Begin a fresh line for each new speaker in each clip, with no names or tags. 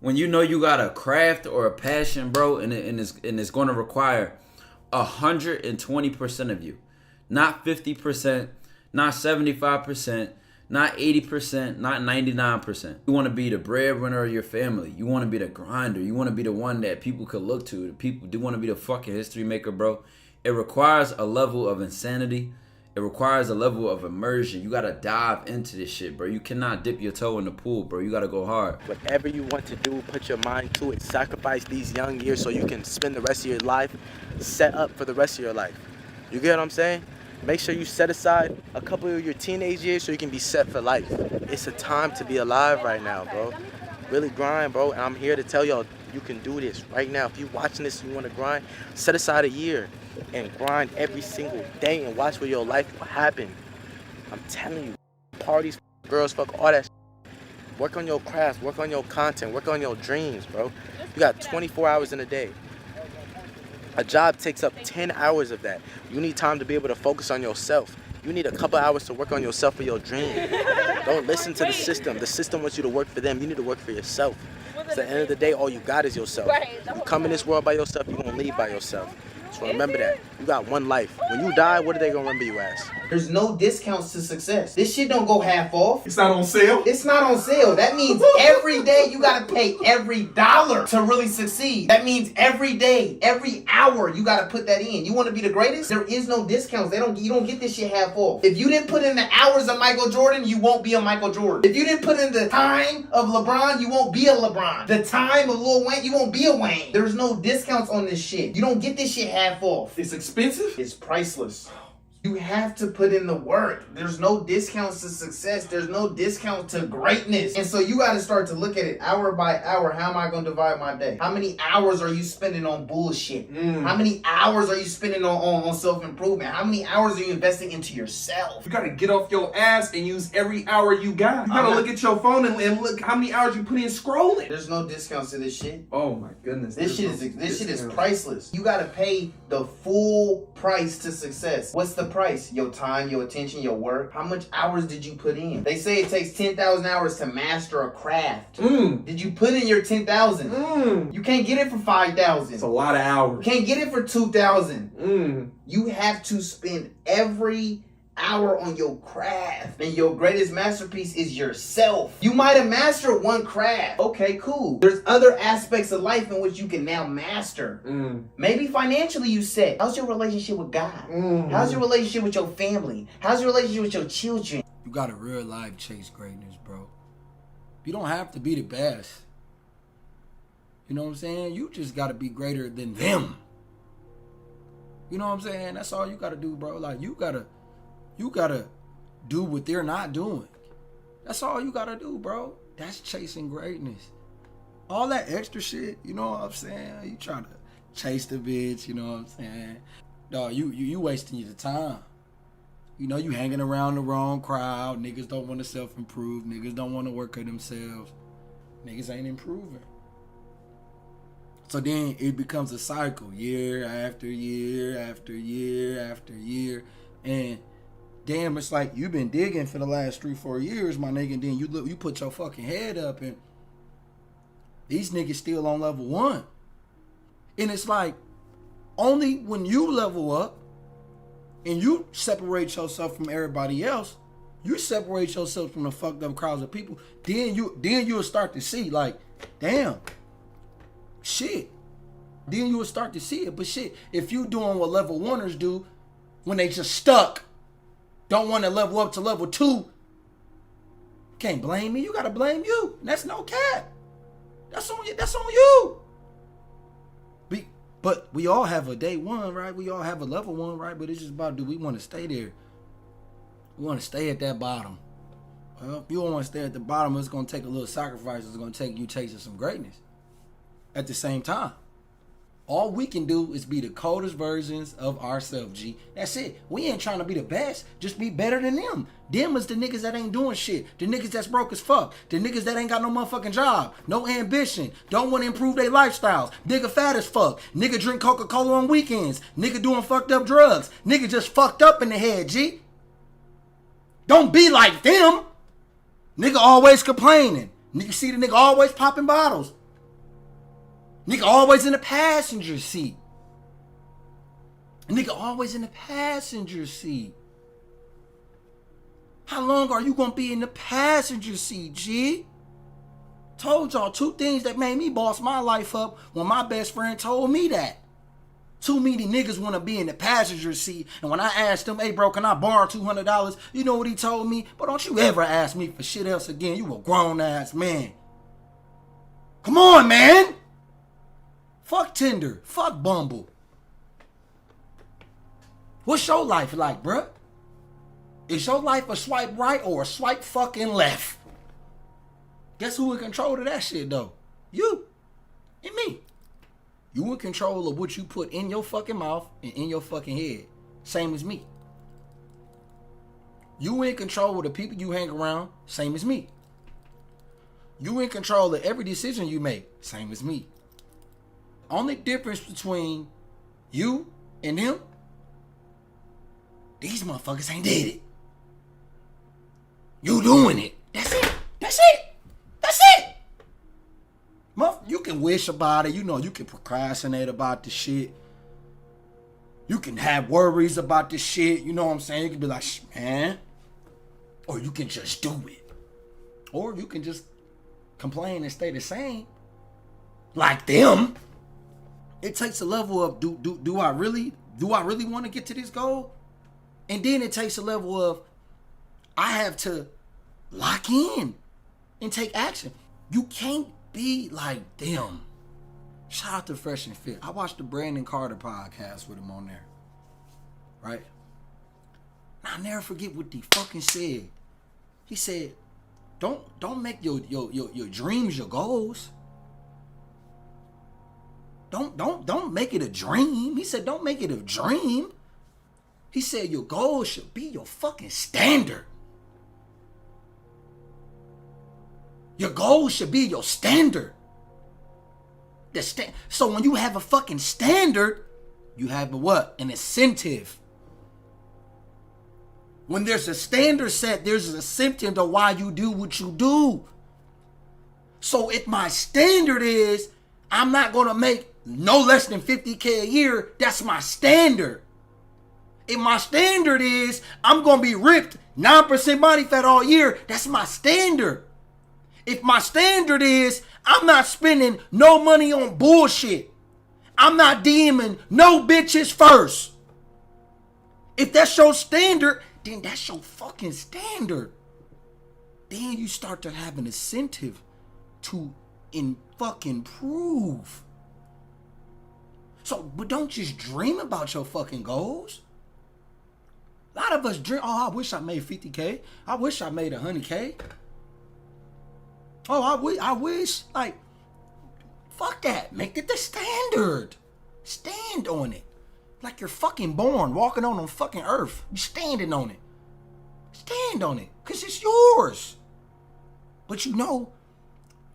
When you know you got a craft or a passion, bro, and it's going to require 120% of you, not 50%, not 75%, not 80%, not 99%. You want to be the breadwinner of your family. You want to be the grinder. You want to be the one that people could look to. The people do want to be the fucking history maker, bro. It requires a level of insanity. It requires a level of immersion. You got to dive into this shit, bro. You cannot dip your toe in the pool, bro. You got to go hard.
Whatever you want to do, put your mind to it. Sacrifice these young years so you can spend the rest of your life set up for the rest of your life. You get what I'm saying? Make sure you set aside a couple of your teenage years so you can be set for life. It's a time to be alive right now, bro. Really grind, bro. And I'm here to tell y'all, you can do this right now. If you're watching this and you want to grind, set aside a year and grind every single day and watch where your life will happen. I'm telling you, parties, girls, fuck, all that shit. Work on your craft, work on your content, work on your dreams, bro. You got 24 hours in a day. A job takes up 10 hours of that. You need time to be able to focus on yourself. You need a couple hours to work on yourself for your dream. Don't listen to the system. The system wants you to work for them. You need to work for yourself. At the end of the day, all you got is yourself. You come in this world by yourself, you're going to leave by yourself. So remember that. You got one life. When you die, what are they going to remember you as?
There's no discounts to success. This shit don't go half off.
It's not on sale?
It's not on sale. That means every day you gotta pay every dollar to really succeed. That means every day, every hour you gotta put that in. You wanna be the greatest? There is no discounts. You don't get this shit half off. If you didn't put in the hours of Michael Jordan, you won't be a Michael Jordan. If you didn't put in the time of LeBron, you won't be a LeBron. The time of Lil Wayne, you won't be a Wayne. There's no discounts on this shit. You don't get this shit half off.
It's expensive?
It's priceless. You have to put in the work. There's no discounts to success. There's no discount to greatness. And so you got to start to look at it hour by hour. How am I going to divide my day? How many hours are you spending on bullshit? How many hours are you spending on self-improvement? How many hours are you investing into yourself?
You got to get off your ass and use every hour you got. You got to look at your phone and look how many hours you put in scrolling.
There's no discounts to this shit.
Oh my goodness.
This shit is priceless. You got to pay the full price to success. What's the price? Your time, your attention, your work. How much hours did you put in? They say it takes 10,000 hours to master a craft. Did you put in your 10,000? You can't get it for 5,000.
It's a lot of hours.
You can't get it for 2,000. You have to spend every hour on your craft, and your greatest masterpiece is yourself. You might have mastered one craft. Okay, cool. There's other aspects of life in which you can now master. Maybe financially you set. How's your relationship with God? How's your relationship with your family? How's your relationship with your children?
You gotta real life chase greatness, bro. You don't have to be the best. You know what I'm saying? You just gotta be greater than them. You know what I'm saying? That's all you gotta do, bro. Like, you gotta do what they're not doing. That's all you gotta do, bro. That's chasing greatness. All that extra shit, you know what I'm saying? You try to chase the bitch, you know what I'm saying? Dog, you wasting your time. You know, you hanging around the wrong crowd. Niggas don't want to self-improve. Niggas don't want to work on themselves. Niggas ain't improving. So then it becomes a cycle, year after year after year after year. And damn, it's like you've been digging for the last 3-4 years, my nigga, and then you put your fucking head up and these niggas still on level 1. And it's like, only when you level up and you separate yourself from everybody else, you separate yourself from the fucked up crowds of people, then you'll start to see, like, damn, shit. Then you will start to see it. But shit, if you doing what level 1ers do when they just stuck, don't want to level up to level 2, can't blame me. You gotta blame you. That's no cap. That's on you. That's on you. But we all have a day 1, right? We all have a level 1, right? But it's just about, do we want to stay there? We want to stay at that bottom. Well, if you don't want to stay at the bottom, it's gonna take a little sacrifice. It's gonna take you chasing some greatness. At the same time, all we can do is be the coldest versions of ourselves, G. That's it. We ain't trying to be the best. Just be better than them. Them is the niggas that ain't doing shit. The niggas that's broke as fuck. The niggas that ain't got no motherfucking job. No ambition. Don't want to improve their lifestyles. Nigga fat as fuck. Nigga drink Coca-Cola on weekends. Nigga doing fucked up drugs. Nigga just fucked up in the head, G. Don't be like them. Nigga always complaining. Nigga see the nigga always popping bottles. Nigga always in the passenger seat. Nigga always in the passenger seat. How long are you gonna be in the passenger seat, G? Told y'all 2 things that made me boss my life up when my best friend told me that. Too many niggas want to be in the passenger seat. And when I asked him, hey bro, can I borrow $200? You know what he told me? But don't you ever ask me for shit else again. You a grown ass man. Come on, man. Fuck Tinder. Fuck Bumble. What's your life like, bruh? Is your life a swipe right or a swipe fucking left? Guess who in control of that shit though? You and me. You in control of what you put in your fucking mouth and in your fucking head. Same as me. You in control of the people you hang around. Same as me. You in control of every decision you make. Same as me. Only difference between you and them, these motherfuckers ain't did it. You doing it. That's it. That's it. That's it. You can wish about it. You know, you can procrastinate about the shit. You can have worries about the shit. You know what I'm saying? You can be like, man. Or you can just do it. Or you can just complain and stay the same. Like them. It takes a level of, do I really want to get to this goal? And then it takes a level of, I have to lock in and take action. You can't be like them. Shout out to Fresh and Fit. I watched the Brandon Carter podcast with him on there. Right? I'll never forget what he fucking said. He said, don't make your dreams your goals. Don't make it a dream. He said, don't make it a dream. He said, your goal should be your fucking standard. Your goal should be your standard. So when you have a fucking standard, you have a what? An incentive. When there's a standard set, there's an incentive to why you do what you do. So if my standard is, I'm not going to make no less than $50K a year, that's my standard. If my standard is, I'm going to be ripped 9% body fat all year, that's my standard. If my standard is, I'm not spending no money on bullshit. I'm not DMing no bitches first. If that's your standard, then that's your fucking standard. Then you start to have an incentive to fucking prove. So, but don't just dream about your fucking goals. A lot of us dream, oh, I wish I made 50K. I wish I made 100K. Oh, I wish, like, fuck that. Make it the standard. Stand on it. Like you're fucking born, walking on fucking earth. You standing on it. Stand on it, because it's yours. But you know,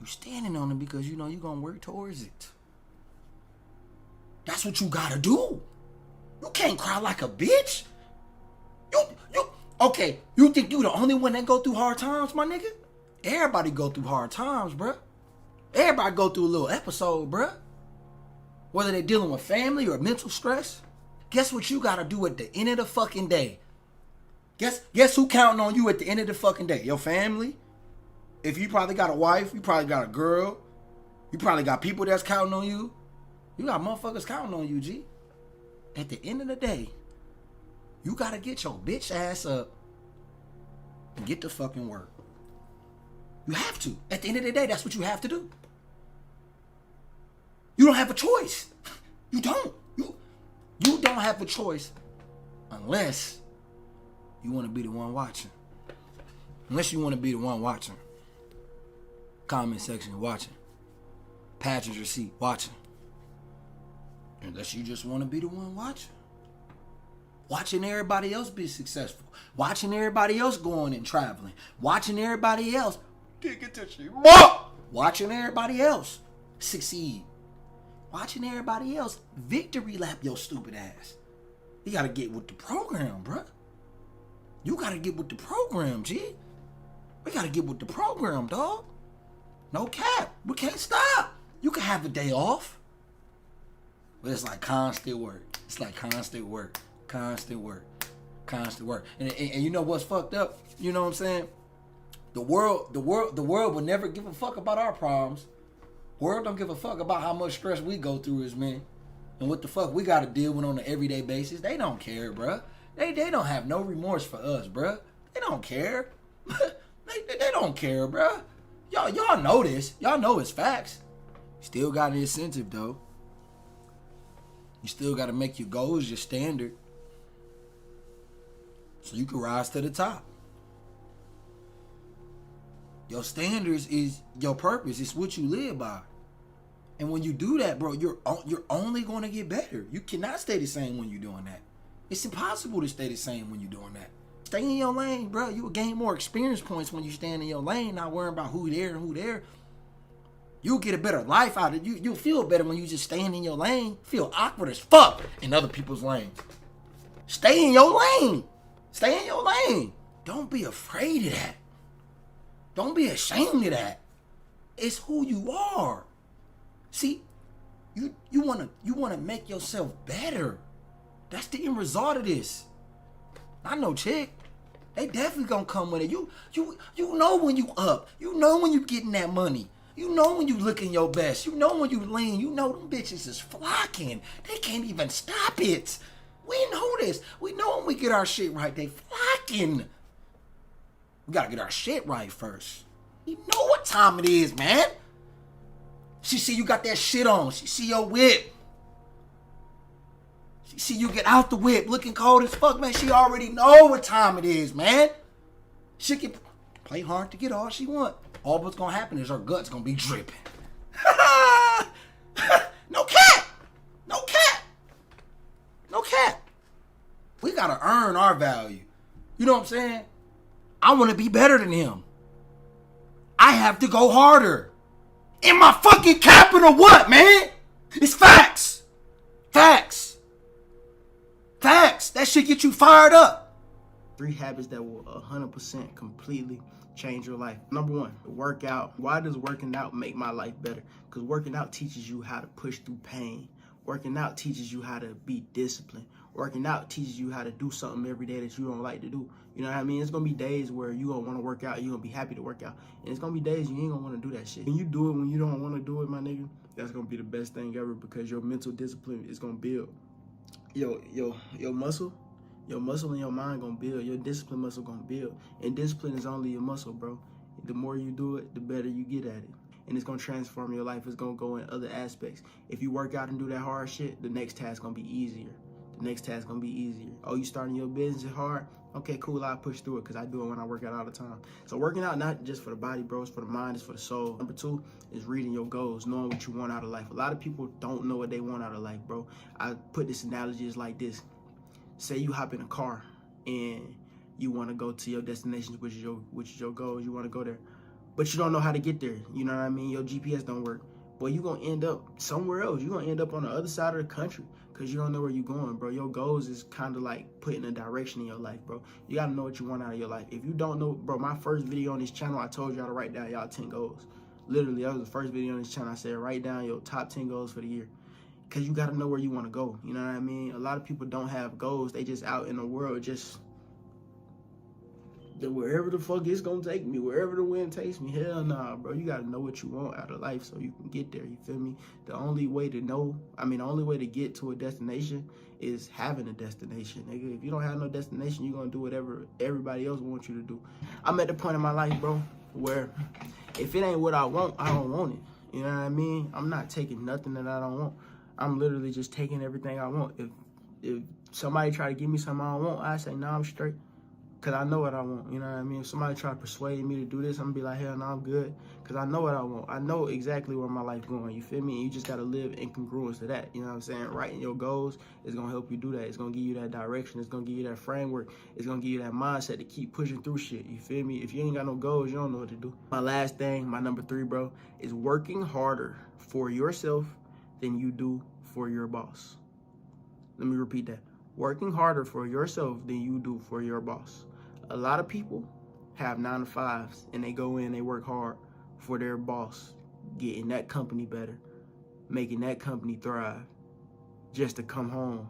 you're standing on it because you know you're going to work towards it. That's what you got to do. You can't cry like a bitch. Okay, you think you the only one that go through hard times, my nigga? Everybody go through hard times, bruh. Everybody go through a little episode, bruh. Whether they're dealing with family or mental stress. Guess what you gotta do at the end of the fucking day? Guess who counting on you at the end of the fucking day? Your family? If you probably got a wife, you probably got a girl. You probably got people that's counting on you. You got motherfuckers counting on you, G. At the end of the day, you gotta get your bitch ass up and get to fucking work. You have to. At the end of the day, that's what you have to do. You don't have a choice. You don't. You don't have a choice unless you want to be the one watching. Unless you want to be the one watching. Comment section watching. Passenger seat watching. Unless you just want to be the one watching. Watching everybody else be successful. Watching everybody else going and traveling. Watching everybody else get to shit. Watching everybody else succeed. Watching everybody else victory lap your stupid ass. You gotta get with the program, bruh. You gotta get with the program, G. We gotta get with the program, dog. No cap. We can't stop. You can have a day off. But it's like constant work. It's like constant work, constant work, constant work. And you know what's fucked up? You know what I'm saying? The world will never give a fuck about our problems. World don't give a fuck about how much stress we go through as men. And what the fuck we gotta deal with on an everyday basis. They don't care, bruh. They don't have no remorse for us, bruh. They don't care. they don't care, bruh. Y'all know this. Y'all know it's facts. Still got an incentive though. You still gotta make your goals your standard. So you can rise to the top. Your standards is your purpose. It's what you live by. And when you do that, bro, you're only going to get better. You cannot stay the same when you're doing that. It's impossible to stay the same when you're doing that. Stay in your lane, bro. You will gain more experience points when you stand in your lane, not worrying about who there and who there. You'll get a better life out of it. You'll feel better when you just stand in your lane. Feel awkward as fuck in other people's lanes. Stay in your lane. Stay in your lane. Don't be afraid of that. Don't be ashamed of that. It's who you are. See, you wanna make yourself better. That's the end result of this. I know chick. They definitely gonna come with it. You know when you up. You know when you getting that money. You know when you looking your best. You know when you lean. You know them bitches is flocking. They can't even stop it. We know this. We know when we get our shit right, they flocking. We gotta get our shit right first. You know what time it is, man. She see you got that shit on. She see your whip. She see you get out the whip looking cold as fuck, man. She already know what time it is, man. She can play hard to get all she want. All what's gonna happen is her gut's gonna be dripping. No cap. No cap. No cap. We gotta earn our value. You know what I'm saying? I want to be better than him. I have to go harder. In my fucking capital what, man? It's facts. Facts. Facts. That shit get you fired up.
3 habits that will 100% completely change your life. Number 1, work out. Why does working out make my life better? Because working out teaches you how to push through pain. Working out teaches you how to be disciplined. Working out teaches you how to do something every day that you don't like to do. You know what I mean? It's going to be days where you going to want to work out. You're going to be happy to work out. And it's going to be days you ain't going to want to do that shit. When you do it when you don't want to do it, my nigga, that's going to be the best thing ever because your mental discipline is going to build. Your muscle and your mind going to build. Your discipline muscle going to build. And discipline is only your muscle, bro. The more you do it, the better you get at it. And it's going to transform your life. It's going to go in other aspects. If you work out and do that hard shit, the next task going to be easier. The next task going to be easier. Oh, you starting your business hard? Okay, cool, I'll push through it because I do it when I work out all the time. So working out, not just for the body, bro, it's for the mind, it's for the soul. Number 2 is reading your goals, knowing what you want out of life. A lot of people don't know what they want out of life, bro. I put this analogy as like this. Say you hop in a car and you want to go to your destination, which is your goals. You want to go there, but you don't know how to get there. You know what I mean? Your GPS don't work. Boy, you're going to end up somewhere else. You're going to end up on the other side of the country because you don't know where you're going, bro. Your goals is kind of like putting a direction in your life, bro. You got to know what you want out of your life. If you don't know, bro, my first video on this channel, I told y'all to write down y'all 10 goals. Literally, that was the first video on this channel. I said, write down your top 10 goals for the year because you got to know where you want to go. You know what I mean? A lot of people don't have goals. They just out in the world just wherever the fuck it's gonna take me, wherever the wind takes me. Hell nah, bro. You gotta know what you want out of life so you can get there. You feel me? The only way to get to a destination is having a destination, nigga. If you don't have no destination, you're gonna do whatever everybody else wants you to do. I'm at the point in my life, bro, where if it ain't what I want, I don't want it. You know what I mean? I'm not taking nothing that I don't want. I'm literally just taking everything I want. If somebody try to give me something I don't want, I say, nah, I'm straight. Because I know what I want, you know what I mean? If somebody try to persuade me to do this, I'm going to be like, hell no, I'm good. Because I know what I want. I know exactly where my life going, you feel me? And you just got to live in congruence to that, you know what I'm saying? Writing your goals is going to help you do that. It's going to give you that direction. It's going to give you that framework. It's going to give you that mindset to keep pushing through shit, you feel me? If you ain't got no goals, you don't know what to do. My last thing, my number 3, bro, is working harder for yourself than you do for your boss. Let me repeat that. Working harder for yourself than you do for your boss. A lot of people have 9-to-5s and they go in, they work hard for their boss, getting that company better, making that company thrive.
just to come home,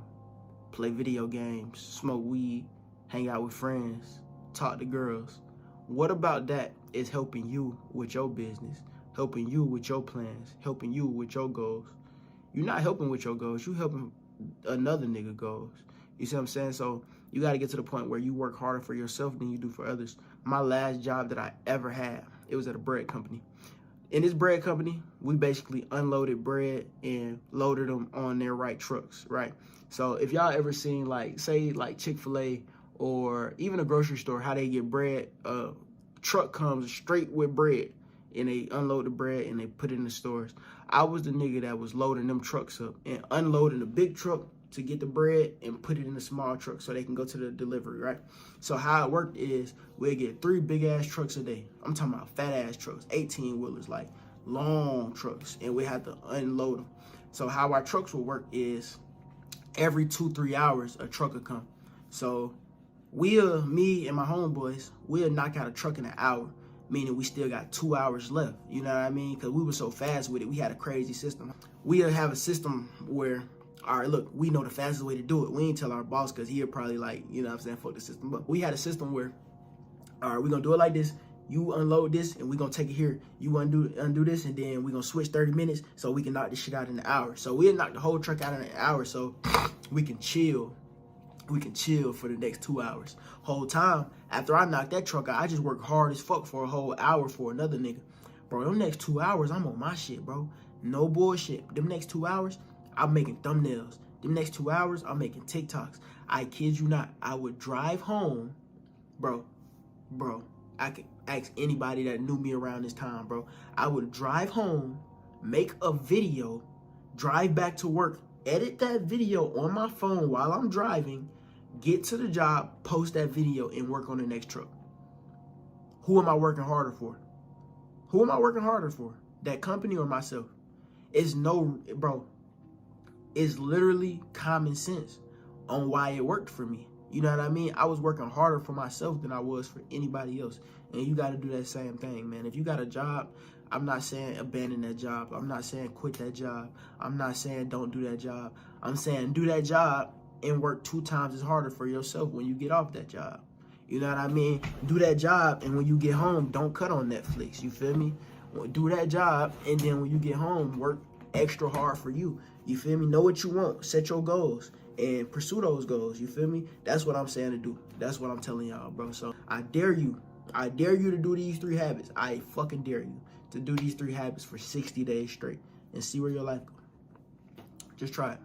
play video games, smoke weed, hang out with friends, talk to girls. What about that is helping you with your business, helping you with your plans, helping you with your goals? You're not helping with your goals, you helping another nigga goals. You see what I'm saying? So you got to get to the point where you work harder for yourself than you do for others. My last job that I ever had, it was at a bread company. In this bread company, we basically unloaded bread and loaded them on their right trucks, right? So if y'all ever seen, like, say, like Chick-fil-A or even a grocery store, how they get bread, truck comes straight with bread and they unload the bread and they put it in the stores. I was the nigga that was loading them trucks up and unloading the big truck to get the bread and put it in the small truck so they can go to the delivery, right? So how it worked is we'd get 3 big ass trucks a day. I'm talking about fat ass trucks, 18 wheelers, like long trucks, and we had to unload them. So how our trucks would work is every 2-3 hours a truck would come. So me and my homeboys, we'll knock out a truck in an hour, meaning we still got 2 hours left. You know what I mean? Because we were so fast with it. We had a crazy system. We'll have a system where, all right, look, we know the fastest way to do it. We ain't tell our boss because he'll probably like, you know what I'm saying, fuck the system. But we had a system where, all right, we're going to do it like this. You unload this and we're going to take it here. You undo this and then we're going to switch 30 minutes so we can knock this shit out in an hour. So we'll knock the whole truck out in an hour so we can chill. We can chill for the next 2 hours. Whole time, after I knock that truck out, I just work hard as fuck for a whole hour for another nigga. Bro, them next 2 hours, I'm on my shit, bro. No bullshit. Them next 2 hours, I'm making thumbnails. Them next 2 hours, I'm making TikToks. I kid you not. I would drive home, bro, I could ask anybody that knew me around this time, bro. I would drive home, make a video, drive back to work, edit that video on my phone while I'm driving, get to the job, post that video, and work on the next truck. Who am I working harder for? Who am I working harder for? That company or myself? It's literally common sense on why it worked for me. You know what I mean? I was working harder for myself than I was for anybody else. And you got to do that same thing, man. If you got a job, I'm not saying abandon that job. I'm not saying quit that job. I'm not saying don't do that job. I'm saying do that job and work 2 times as harder for yourself when you get off that job. You know what I mean? Do that job, and when you get home, don't cut on Netflix. You feel me? Do that job, and then when you get home, work extra hard for you. You feel me? Know what you want. Set your goals and pursue those goals. You feel me? That's what I'm saying to do. That's what I'm telling y'all, bro. So I dare you. I dare you to do these 3 habits. I fucking dare you to do these 3 habits for 60 days straight and see where your life goes. Just try it.